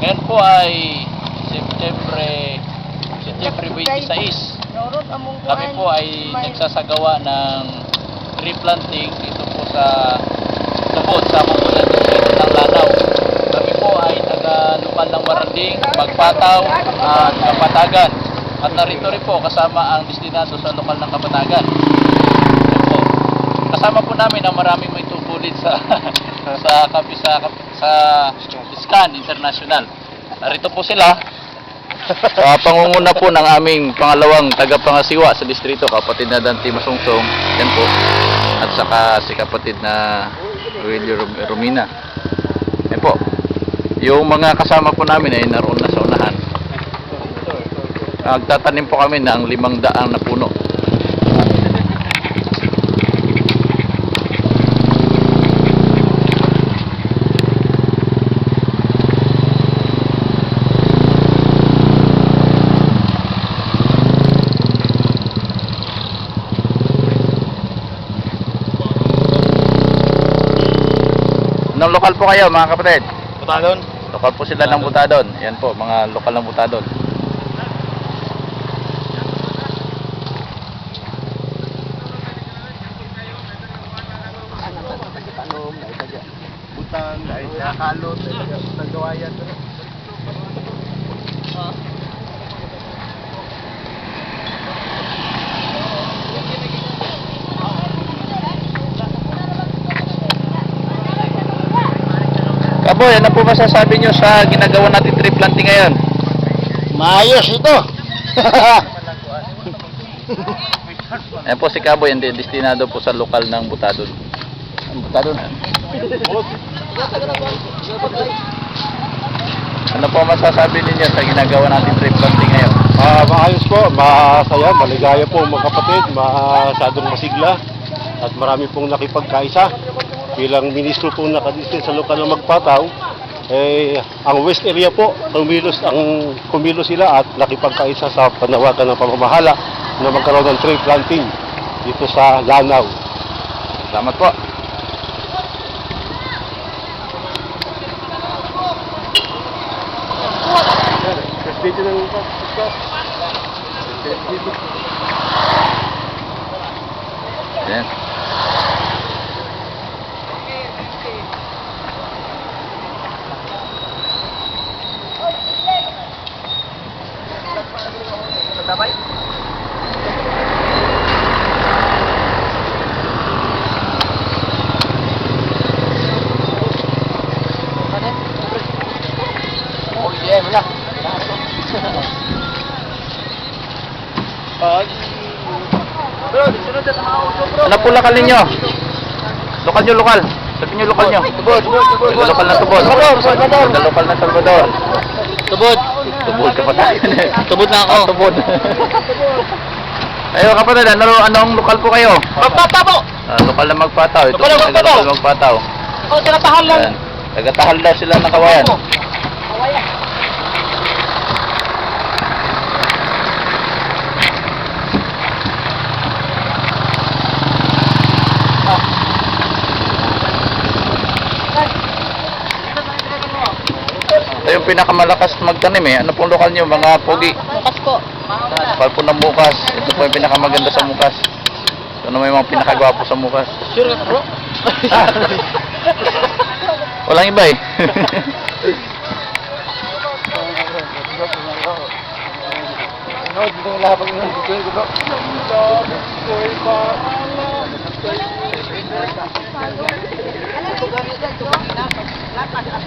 Ngayon po ay Setyembre 26. Kami po ay nagsasagawa ng tree planting dito po sa Sabot, sa Mumula Distrito ng Lanao. Kami po ay taga-lokal ng Maranding, Magpataw at Kapatagan. At narito rin po kasama ang destinado sa lokal ng Kapatagan. Yan po. Kasama po namin ang maraming may tungkulin sa Scan International. Narito po sila. Pangunguna po ng aming pangalawang tagapangasiwa sa distrito, kapatid na Dante Masungsong. Yan po. At saka si kapatid na Willie Romina. Yan po. Yung mga kasama po namin ay naroon na sa unahan. Nagtatanim po kami ng 500 na puno. Nang lokal po kayo mga kapatid? Butadon? Lokal po sila ng Butadon. Yan po, mga lokal ng Butadon. Butang, kalot, naggawayan. Kaboy, ano po masasabi nyo sa ginagawa natin tree planting ngayon? Maayos ito! Ayan po si Kaboy, hindi destinado po sa lokal ng Butadon. Ang Butadon. Ano po masasabi ninyo sa ginagawa natin tree planting ngayon? Maayos po, masaya, maligaya po mga kapatid, masyadong masigla at marami pong nakipagkaisa. Bilang ministro po nakadistin sa lokal ng Magpataw, ang west area po, kumilos sila at nakipagkaisa sa panawagan ng pamamahala na magkaroon ng tree planting dito sa Lanao. Salamat po. Dito ng Ayan. Ano po lokal ninyo? Lokal nyo, lokal. Sabi nyo lokal nyo. Tubod. Lokal na Tubod. Lokal na Salvador. Tubod. Tubod kapatid. Tubod na ako. Tubod. Ayo kapatid, anong lokal po kayo? Magpataw po! Lokal na Magpataw. Ito Lokal na po Magpataw. lokal Magpataw. O, tinatahal lang. Ayan. Tagatahal daw sila ng kawayan. Kawayan. Ito yung pinakamalakas magtanim eh. Ano pong lokal nyo? Mga pogi. Bukas po. Lokal po ng Mukas. Ito po yung pinakamaganda sa Mukas. Ito naman yung mga pinakagwapo sa Mukas. Sure ka bro? Walang iba eh. Alam mo,